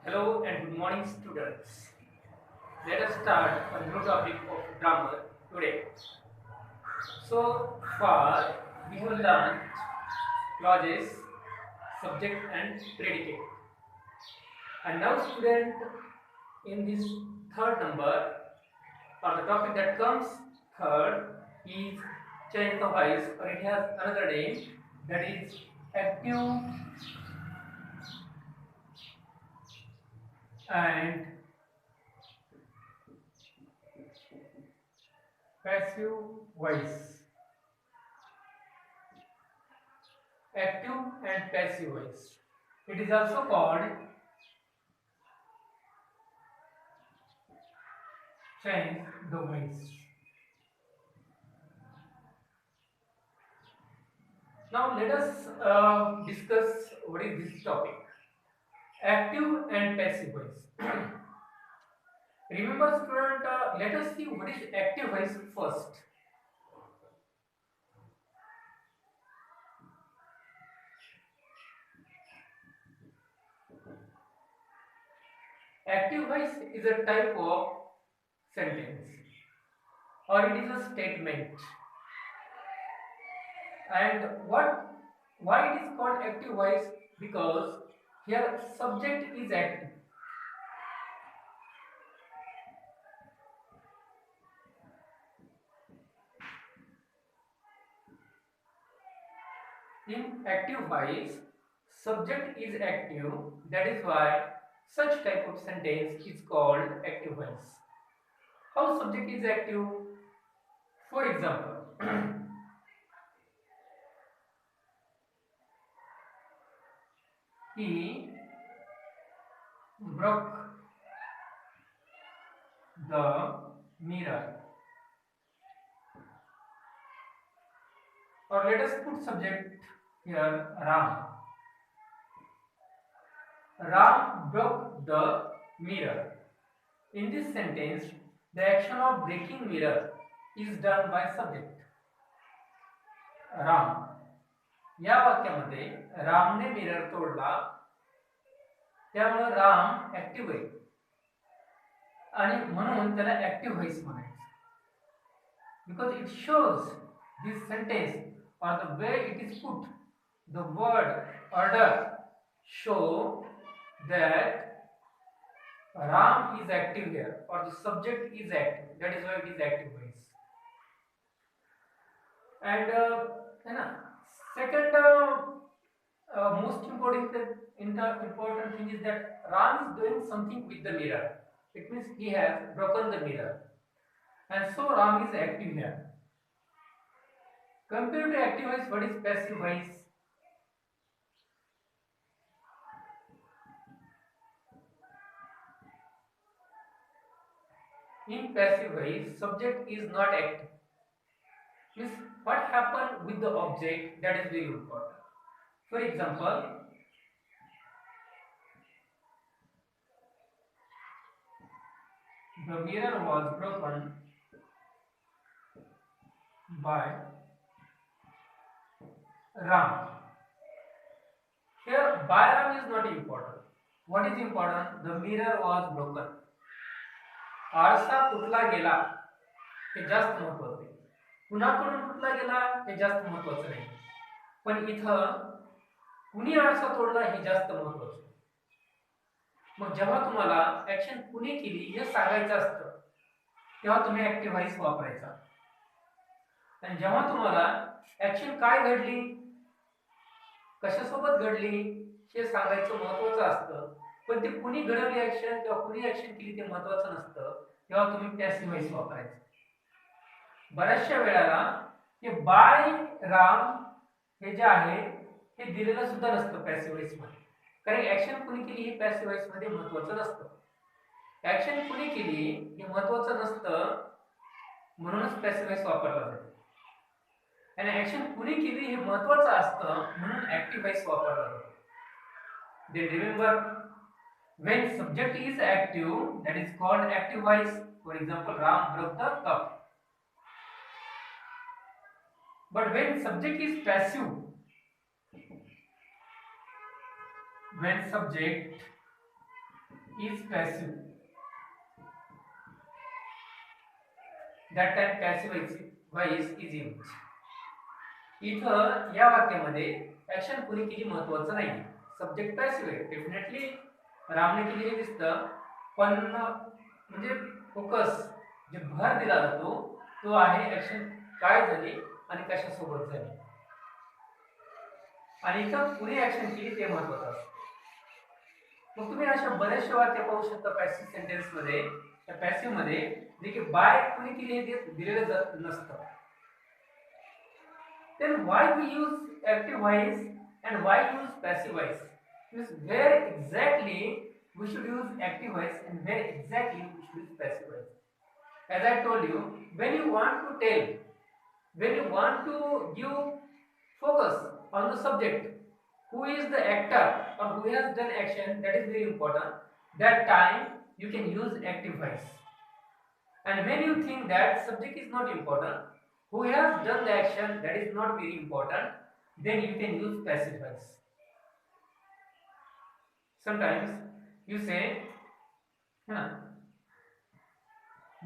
Hello and good morning, students. Let us start a new topic of grammar today. So far, we have learned clauses, subject, and predicate. And now, student, in this third number, or the topic that comes third, is change the voice, or it has another name that is active and passive voice. Active and passive voice. It is also called change the voice. Now let us discuss what is this topic. Active and passive voice. Remember, student, let us see what is active voice first. Active voice is a type of sentence or it is a statement. And why it is called active voice? Because here subject is active. In active voice, subject is active. That is why such type of sentence is called active voice. How subject is active? For example, he broke the mirror. Or let us put subject here, Ram. Ram broke the mirror. In this sentence, the action of breaking mirror is done by subject. Ram. या वाक्यामध्ये रामने mirror तोडला, त्यामुळे Ram active आहे आणि म्हणून त्याला active voice म्हणायचं. Because it shows this sentence or the way it is put, the word order show that Ram is active here or the subject is active. That is why it is active voice. And second most important thing is that Ram is doing something with the mirror. It means he has broken the mirror, and so Ram is active here. Compared to active voice, what is passive voice? In passive voice, subject is not active. Means what happened with the object, that is very important. For example, the mirror was broken by Ram. Here, by Ram is not important. What is important? The mirror was broken. आरसा तुटला गेला हे जास्त महत्वाचं आहे. कुणाकडून तुटला गेला हे जास्त महत्वाचं नाही, पण इथं कुणी आरसा तोडला हे जास्त महत्वाचं आहे. मग जेव्हा तुम्हाला ऍक्शन कुणी केली हे सांगायचं असतं तेव्हा तुम्ही ऍक्टिव्ह व्हॉइस वापरायचा. आणि जेव्हा तुम्हाला ऍक्शन काय घडली, कशासोबत घडली हे सांगायचं महत्वाचं असतं, पण ते कुणी घडवली ऍक्शन किंवा कुणी ऍक्शन केली ते महत्वाचं नसतं, तेव्हा तुम्ही पॅसिव्ह व्हॉइस वापरायचं. बऱ्याचशा वेळेला हे बाय राम हे जे आहे हे दिलेलं सुद्धा नसतं पॅसिव्ह व्हॉइस मध्ये, कारण ऍक्शन कुणी केली हे पॅसिव्ह व्हॉइस मध्ये महत्वाचं नसतं. ऍक्शन कुणी केली हे महत्वाचं नसतं, म्हणूनच पॅसिव्ह व्हॉइस वापरला जातो. आणि ऍक्शन कुणी केली हे महत्वाचं असतं म्हणून ऍक्टिव्ह व्हॉइस वापरला जातो. Then remember, when subject is active, that is called active voice. For example, Ram broke the cup. But when subject is passive, when subject is passive, that time passive voice is used. इथं या वाक्यामध्ये action कुणी केली महत्वाचं नाही, subject passive आहे. Definitely रामने केली हे दिसतं, पण म्हणजे फोकस जे भर दिला जातो तो आहे ऍक्शन काय झाली आणि कशासोबत झाली, आणि इथं कुणी ऍक्शन केली ते महत्वाचं असतं. मग तुम्ही अशा बरेचसे वाक्य पाहू शकता पॅसिव्ह सेंटेन्स मध्ये. त्या पॅसिव्ह मध्ये जे की बाय कुणी केली हे दिलेलं नसतं. Then why we use active voice and why use passive voice? Means where exactly we should use active voice and where exactly we should use passive voice. As I told you, when you want to tell, when you want to give focus on the subject, who is the actor or who has done action, that is very important. That time you can use active voice. And when you think that subject is not important, who has done the action, that is not very important, then you can use passive voice. Sometimes you say,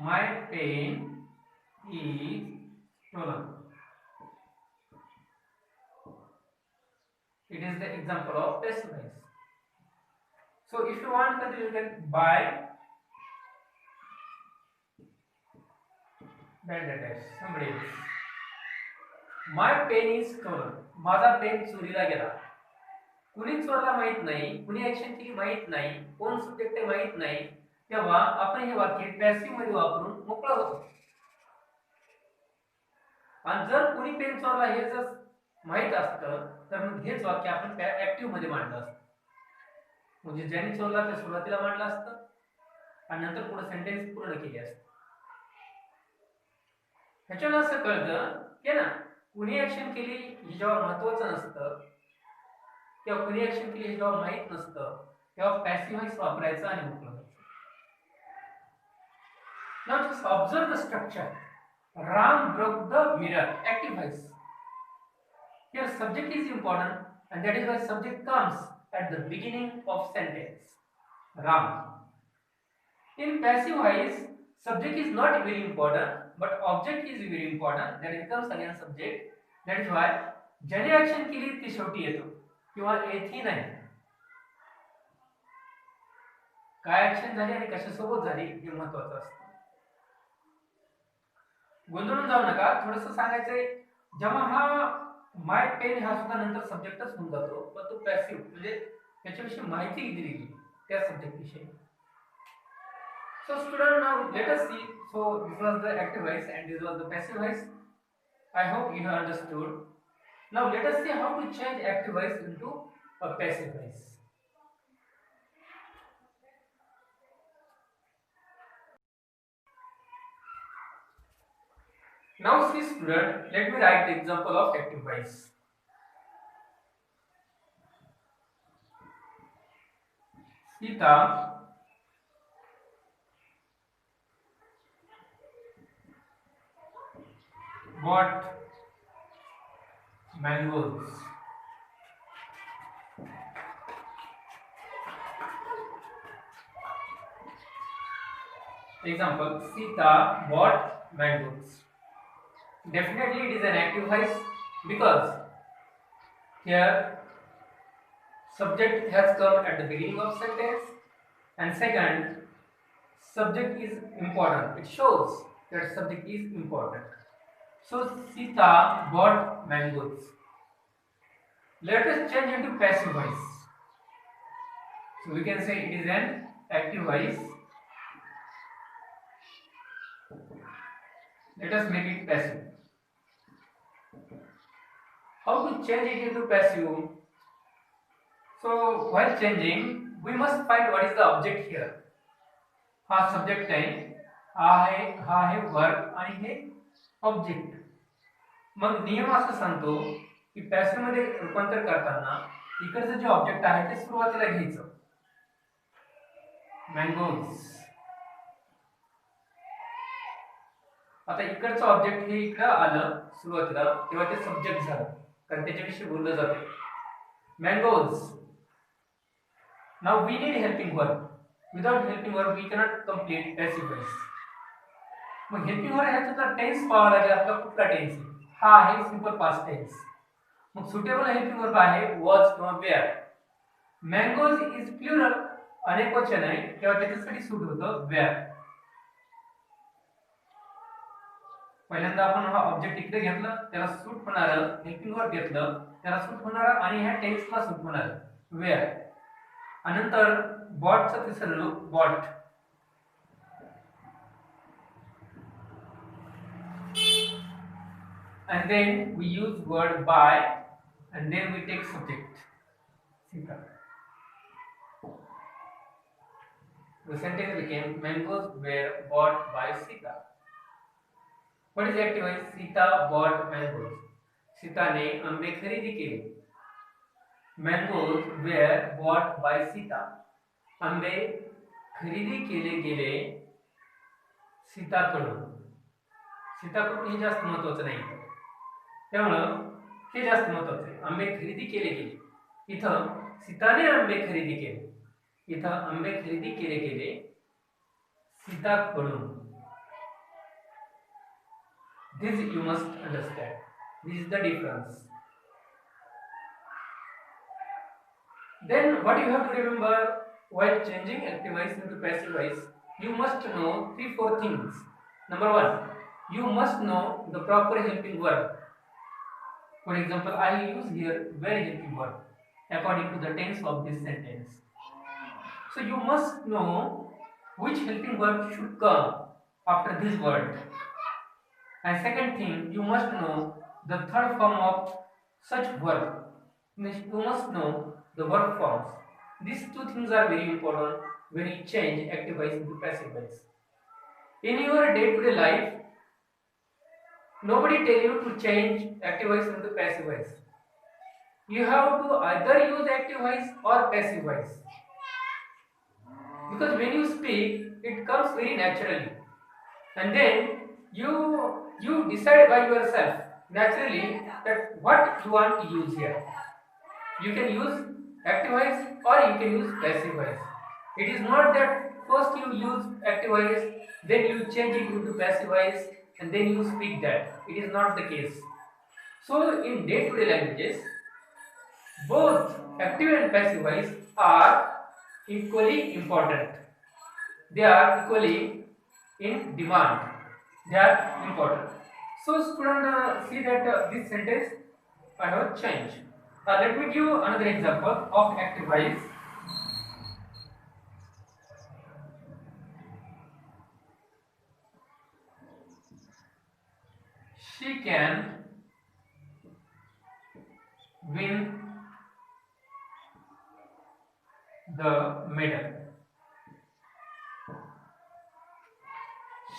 my pen is stolen. It is the example of passive voice. So if you want to, you can buy somebody else. My pen is stolen. माझा pen चोरीला गेला. कुणी चोरला माहित नाही, कुणी action केली माहित नाही, कोण सब्जेक्ट आहे माहित नाही, तेव्हा आपण हे वाक्य पॅसिव्ह मध्ये वापरून मोकळा होतो. आणि जर कुणी पेन चोरला हे जर माहित असतं तर मग हेच वाक्य आपण ऍक्टिव्ह मध्ये मांडलं असतं. म्हणजे ज्याने चोरला ते सुरुवातीला मांडलं असतं आणि नंतर पुढे सेंटेन्स पूर्ण केली असते. ह्याच्यानं असं कळतं की ना कुणी ऍक्शन केली हे जेव्हा महत्वाचं नसतं किंवा कुणी ऍक्शन केली हे जेव्हा माहित नसतं तेव्हा पॅसिव्ह व्हॉइस वापरायचं आणि मोकळं व्हायचं. Now just observe the structure. Ram broke the mirror. Active voice. Here subject is important and that is why subject comes at the beginning of sentence. Ram. In passive voice, subject is not very important, but object is very important. That becomes again subject. That is why ज्याने action केली ती शेवटी येतो किंवा येतही नाही. काय action झाली आणि कशासोबत झाली हे महत्वाचं असतं. गोंधळून जाऊ नका. थोडंसं सांगायचंय, जेव्हा हा माय पेन हा सुद्धा नंतर सब्जेक्टच होऊन जातो, पण तो पॅसिव्ह म्हणजे त्याच्याविषयी माहिती दिली गेली त्या सब्जेक्ट विषयी. So student, now let us see. So this was the active voice and this was the passive voice. I hope you have understood. Now let us see how to change active voice into a passive voice. Now see student, let me write the example of active voice. Sita bought mangoes. Example, Sita bought mangoes. Definitely it is an active voice because here subject has come at the beginning of sentence, and second, subject is important. It shows that subject is important. So Sita bought mangoes. Let us change into passive voice. So we can say it is an active voice. Let us make it passive. How to change it into passive? So while changing, we must find what is the object here. हा subject आहे, हा आहे verb आणि हे object. मग नियम असं सांगतो की passive मध्ये रूपांतर करताना इकडचं जे ऑब्जेक्ट आहे ते सुरुवातीला घ्यायचं. मँगोज. आता इकडचं ऑब्जेक्ट हे इकडं आलं सुरुवातीला तेव्हा ते सब्जेक्ट झालं कारण त्याच्याविषयी बोललं जाते. Mangoes. Now we need helping verb. Without helping verb we cannot complete passive voice. मग हेल्पिंग वर्ब ह्याचा टेन्स पाहावा लागेल आपला कुठला टेन्स आहे हा आहे सिंपल पास्ट टेन्स. मग सुटेबल हेल्पिंग वर्ब आहे वॉज किंवा वेअर. मँगोज इज प्लुरल अनेक वचन आहे तेव्हा त्याच्यासाठी सूट होतं वेअर. पहिल्यांदा आपण हा ऑब्जेक्ट इकडे घेतलं त्याला सूट होणार हेल्पिंग वर्ब घेतलं त्याला सूट होणार आणि ह्या टेन्सला सूट होणार वेअर. नंतर बॉटचं तिसरं रूप bot. And then we use word by and then we take subject. Sita. The sentence became mangoes were bought by Sita. What is active voice? Sita bought mangoes. Sita ने आंबे खरेदी केले. Mangoes were bought by Sita. आंबे खरेदी केले गेले सीताकडून. सीताकडून हे जास्त महत्वाचं नाही त्यामुळं हे जास्त महत्वाचं आहे. आंबे खरेदी केले गेले. इथं सीताने आंबे खरेदी केले. इथं आंबे खरेदी केले गेले सीताकडून. This you must understand. This is the difference. Then what you have to remember while changing active voice into passive voice, you must know 3-4 things. Number 1, you must know the proper helping verb. For example, I use here where helping verb according to the tense of this sentence. So you must know which helping verb should come after this word. And second thing, you must know the third form of such verb. You must know the verb forms. These two things are very important when you change active voice into passive voice. In your day-to-day life, nobody tell you to change active voice into passive voice. You have to either use active voice or passive voice. Because when you speak, it comes very naturally. And then you decide by yourself naturally that what you want to use here. You can use active voice or you can use passive voice. It is not that first you use active voice, then you change it into passive voice and then you speak that. It is not the case. So in day-to-day languages, both active and passive voice are equally important. They are equally in demand. They are important. So student, see that this sentence I have changed. Let me give another example of active voice. She can win the medal.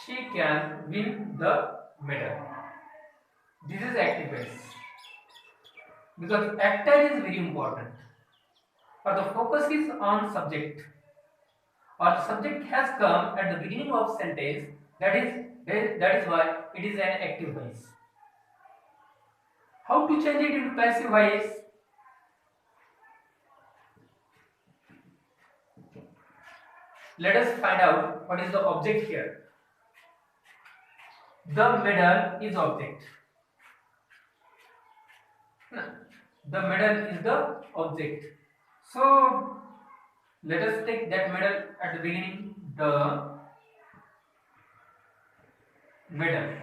She can win the medal. This is active voice. Because actor is very important. Or the focus is on subject. Or the subject has come at the beginning of sentence. That is why it is an active voice. How to change it into passive voice? Let us find out what is the object here. The medal is object. The medal is the object. So let us take that medal at the beginning. The medal.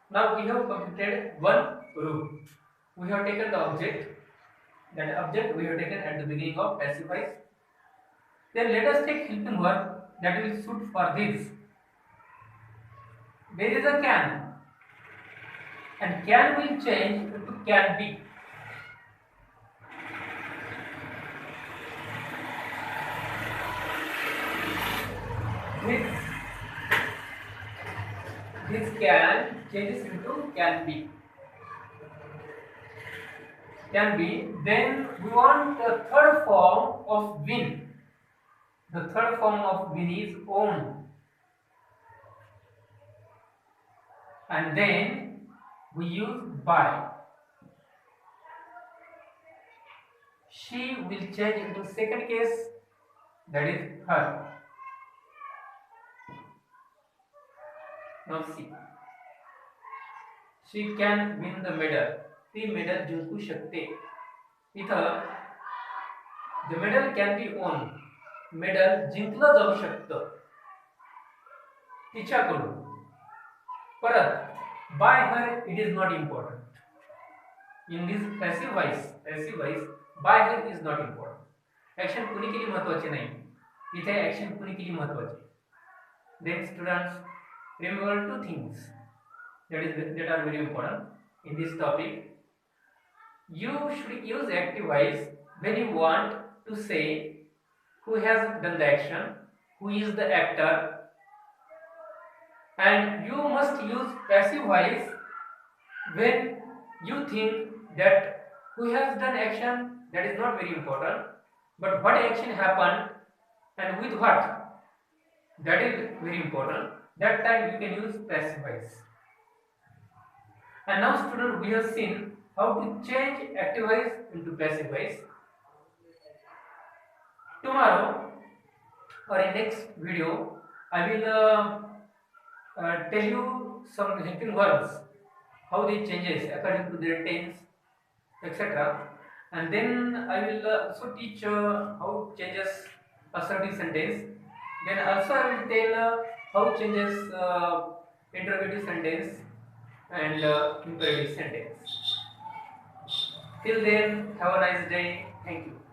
Now we have completed one rule. We have taken the object. That object we have taken at the beginning of passive voice. Then let us take helping verb that will suit for this. There is a can, and can will change to can be. This can changes into can be. Can be. Then we want the third form of win. The third form of win is own. And then we use by. She will change into second case that is her. Now see, she can win the medal. ती medal जिंकू शकते. इथं the medal can be won. medal जिंकलं जाऊ शकतं तिच्याकडून. परत by her it is not important. In this passive voice by her is not important. Action कुणी केली महत्वाची नाही. इथे ऍक्शन कुणी केली महत्वाची. Then students, remember two things that are very important in this topic. You should use active voice when you want to say who has done the action, who is the actor, and you must use passive voice when you think that who has done action, that is not very important, but what action happened and with what, that is very important. That time you can use passive voice. And now student, we have seen how to change active voice into passive voice. Tomorrow or in next video I will tell you some helping verbs, how they changes according to their tense, etc. And then I will also teach how changes assertive sentence. Then also I will tell how changes interrogative sentence and imperative sentence. Till then, have a nice day. Thank you.